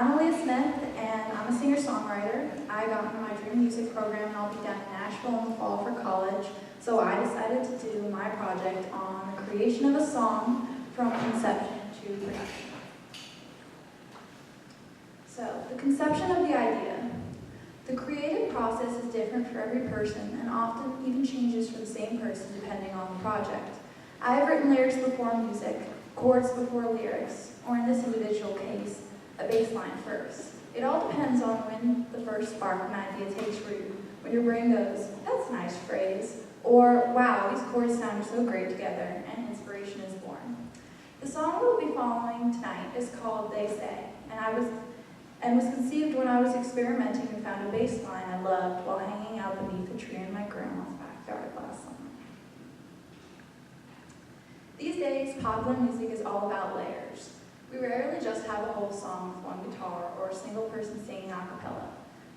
I'm Aliyah Smith, and I'm a singer-songwriter. I got into my dream music program, and I'll be down in Nashville in the fall for college. So I decided to do my project on the creation of a song from conception to production. So, the conception of the idea. The creative process is different for every person and often even changes for the same person depending on the project. I have written lyrics before music, chords before lyrics, or in this individual case, a bass line first. It all depends on when the first spark of an idea takes root, when your brain goes, that's a nice phrase, or wow, these chords sound so great together, and inspiration is born. The song we'll be following tonight is called They Say, and was conceived when I was experimenting and found a bass line I loved while hanging out beneath a tree in my grandma's backyard last summer. These days, popular music is all about layers. We rarely just have a whole song with one guitar or a single person singing a cappella.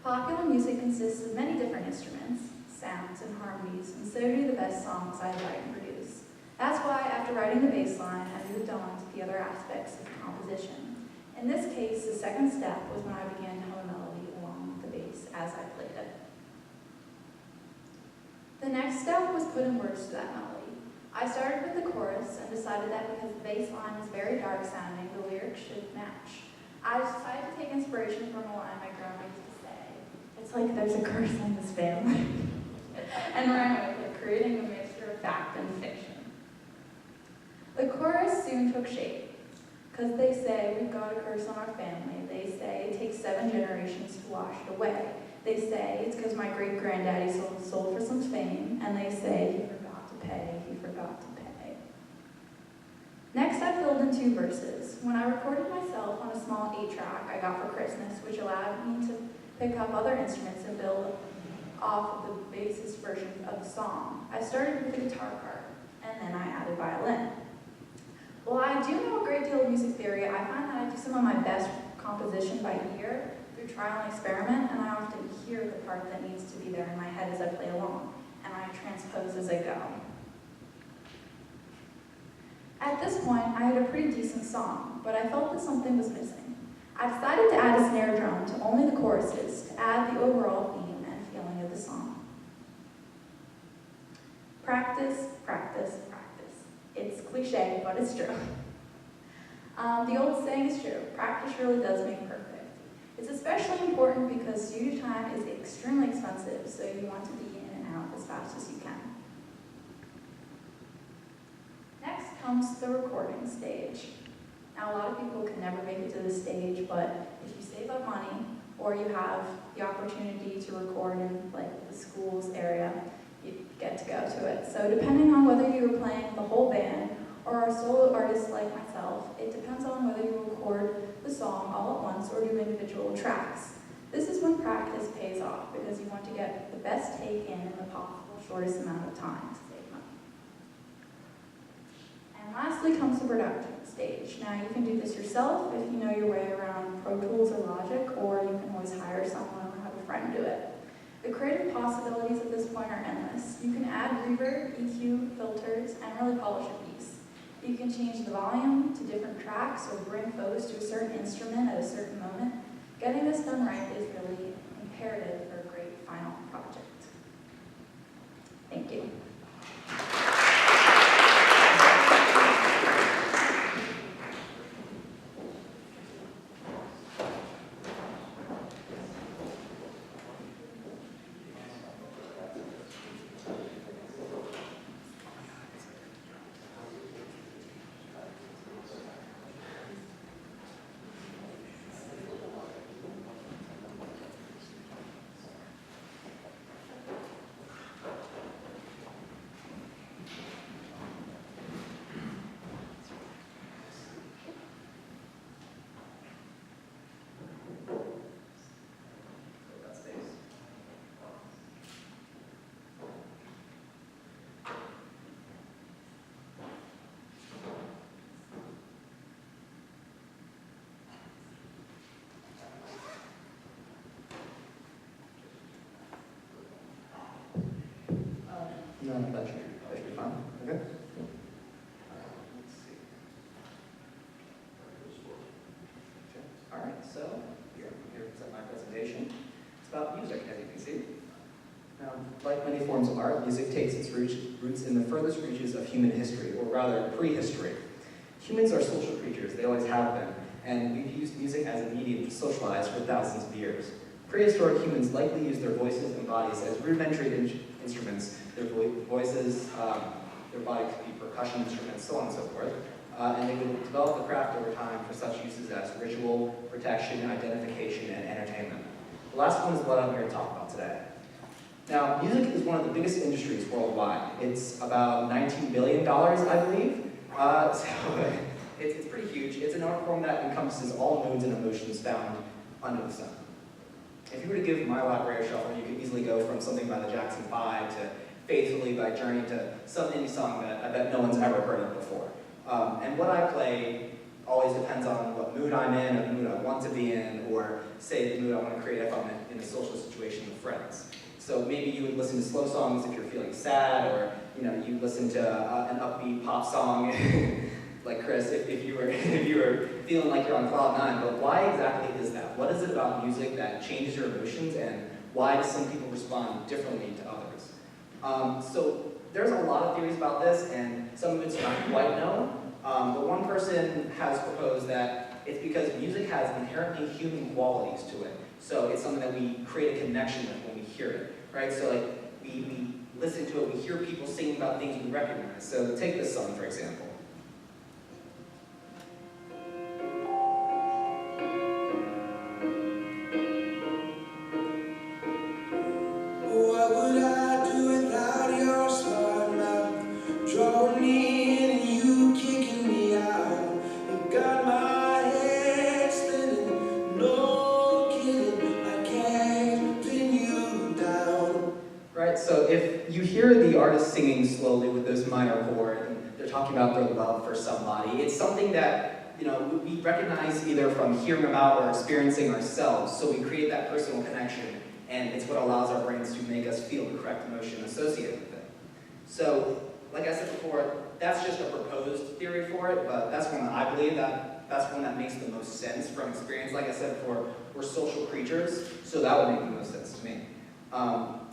Popular music consists of many different instruments, sounds, and harmonies, and so do the best songs I write and produce. That's why, after writing the bass line, I moved on to the other aspects of composition. In this case, the second step was when I began to hum a melody along with the bass as I played it. The next step was putting words to that melody. I started with the chorus and decided that because the bass line is very dark sounding, the lyrics should match. I decided to take inspiration from a line my grandma used to say, "It's like there's a curse in this family," and ran with it, creating a mixture of fact and fiction. The chorus soon took shape. Because they say we've got a curse on our family. They say it takes 7 generations to wash it away. They say it's because my great-granddaddy sold his soul for some fame. And they say he forgot to pay, he forgot to pay. Next, I filled in 2 verses. When I recorded myself on a small 8-track I got for Christmas, which allowed me to pick up other instruments and build off of the bassist version of the song, I started with the guitar part, and then I added violin. While I do know a great deal of music theory, I find that I do some of my best composition by ear, through trial and experiment, and I often hear the part that needs to be there in my head as I play along, and I transpose as I go. At this point, I had a pretty decent song, but I felt that something was missing. I decided to add a snare drum to only the choruses to add the overall theme and feeling of the song. Practice, practice, practice. It's cliche, but it's true. The old saying is true. Practice really does make perfect. It's especially important because studio time is extremely expensive, so you want to be in and out as fast as you can. Next comes the recording stage. Now, a lot of people can never make it to this stage, but if you save up money or you have the opportunity to record in like the schools area, you get to go to it. So depending on whether you're playing the whole band or a solo artist like myself, it depends on whether you record the song all at once or do individual tracks. This is when practice pays off because you want to get the best take in the possible shortest amount of time to save money. And lastly comes the production stage. Now you can do this yourself if you know your way around Pro Tools or Logic, or you can always hire someone or have a friend do it. The creative possibilities at this point are endless. You can add reverb, EQ, filters, and really polish a piece. You can change the volume to different tracks or bring focus to a certain instrument at a certain moment. Getting this done right is really imperative for a great final project. Thank you. No, that should be fine. Okay. Let's see. All right, so about music, as you can see. Now, like many forms of art, music takes its roots in the furthest reaches of human history, or rather, prehistory. Humans are social creatures, they always have been, and we've used music as a medium to socialize for thousands of years. Prehistoric humans likely used their voices and bodies as rudimentary instruments. Their voices, their body could be percussion instruments, so on and so forth. And they would develop the craft over time for such uses as ritual, protection, identification, and entertainment. The last one is what I'm here to talk about today. Now, music is one of the biggest industries worldwide. It's about $19 billion, I believe. So it's pretty huge. It's an art form that encompasses all moods and emotions found under the sun. If you were to give my library a shuffle, you could easily go from something by the Jackson 5 to Faithfully by Journey to some indie song that I bet no one's ever heard of before. And what I play always depends on what mood I'm in, or the mood I want to be in, or say the mood I want to create if I'm in a social situation with friends. So maybe you would listen to slow songs if you're feeling sad, or you listen to an upbeat pop song, like Chris, if you were feeling like you're on cloud nine. But why exactly is that? What is it about music that changes your emotions, and why do some people respond differently to others? So there's a lot of theories about this, and some of it's not quite known. But one person has proposed that it's because music has inherently human qualities to it. So it's something that we create a connection with when we hear it, right? So like we listen to it, we hear people singing about things we recognize. So take this song, for example. What would I do without your smart mouth? Drawing me in and you kicking me out. You got my head spinning, no kidding, I can't pin you down. Right, so if you hear the artist singing slowly with those minor chords, and they're talking about their love for somebody, it's something that we recognize either from hearing about or experiencing ourselves, so we create that personal connection, and it's what allows our brains to make us feel the correct emotion associated with it. So, like I said before, that's just a proposed theory for it, but that's one that I believe that's one that makes the most sense from experience. Like I said before, we're social creatures, so that would make the most sense to me.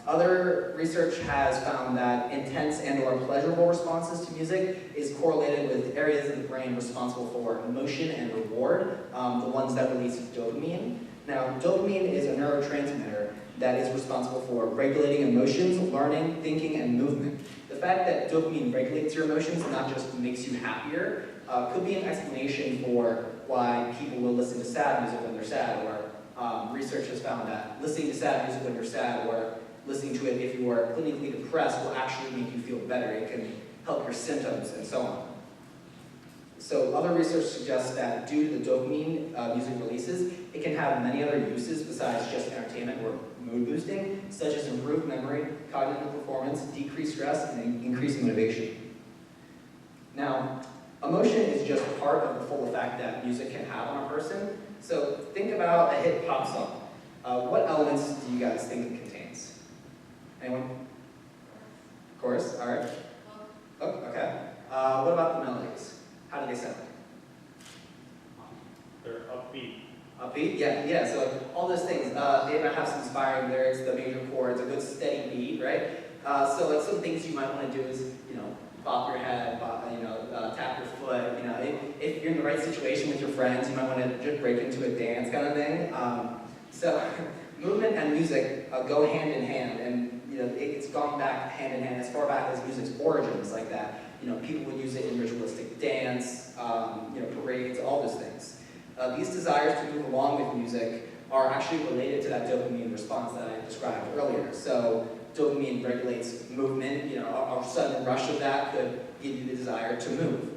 Other research has found that intense and/or pleasurable responses to music is correlated with areas of the brain responsible for emotion and reward, the ones that release dopamine. Now, dopamine is a neurotransmitter that is responsible for regulating emotions, learning, thinking, and movement. The fact that dopamine regulates your emotions, not just makes you happier, could be an explanation for why people will listen to sad music when they're sad, or research has found that listening to sad music when you're sad, or listening to it if you are clinically depressed, will actually make you feel better. It can help your symptoms and so on. So other research suggests that due to the dopamine music releases, it can have many other uses besides just entertainment or mood boosting, such as improved memory, cognitive performance, decreased stress, and increased motivation. Now, emotion is just part of the full effect that music can have on a person. So think about a hit pop song. What elements do you guys think it contains? Anyone? Chorus, all right. Oh, okay. What about the melodies? How do they sound? They're upbeat. Upbeat? Yeah, so like all those things. They might have some inspiring lyrics, the major chords, a good steady beat, right? So like some things you might want to do is, bop your head, tap your foot, if you're in the right situation with your friends, you might want to just break into a dance kind of thing. So movement and music go hand in hand, and it's gone back hand in hand as far back as music's origins, like that. People would use it in ritualistic dance, parades, all those things. These desires to move along with music are actually related to that dopamine response that I described earlier. So dopamine regulates movement, a sudden rush of that could give you the desire to move.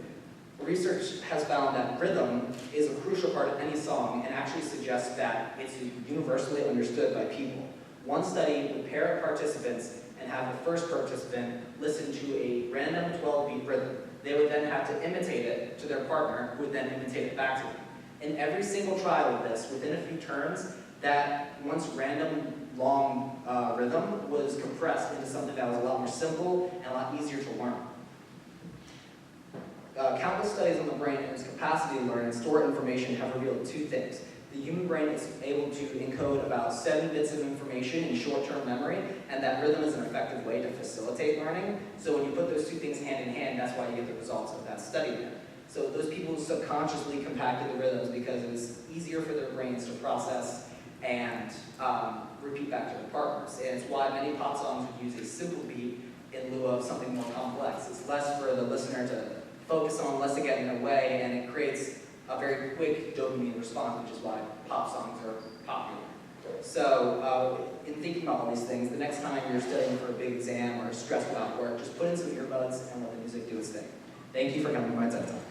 Research has found that rhythm is a crucial part of any song and actually suggests that it's universally understood by people. One study would pair participants and have the first participant listen to a random 12-beat rhythm. They would then have to imitate it to their partner, who would then imitate it back to them. In every single trial of this, within a few turns, that once random long rhythm was compressed into something that was a lot more simple and a lot easier to learn. Countless studies on the brain and its capacity to learn and store information have revealed two things. The The human brain is able to encode about 7 bits of information in short-term memory, and that rhythm is an effective way to facilitate learning. So when you put those two things hand in hand, that's why you get the results of that study there. So those people subconsciously compacted the rhythms because it was easier for their brains to process and repeat back to their partners. And it's why many pop songs would use a simple beat in lieu of something more complex. It's less for the listener to focus on, less to get in their way, and it creates a very quick dopamine response, which is why pop songs are popular. So in thinking about all these things, the next time you're studying for a big exam or stressed about work, just put in some earbuds and let the music do its thing. Thank you for coming to my TED Talk.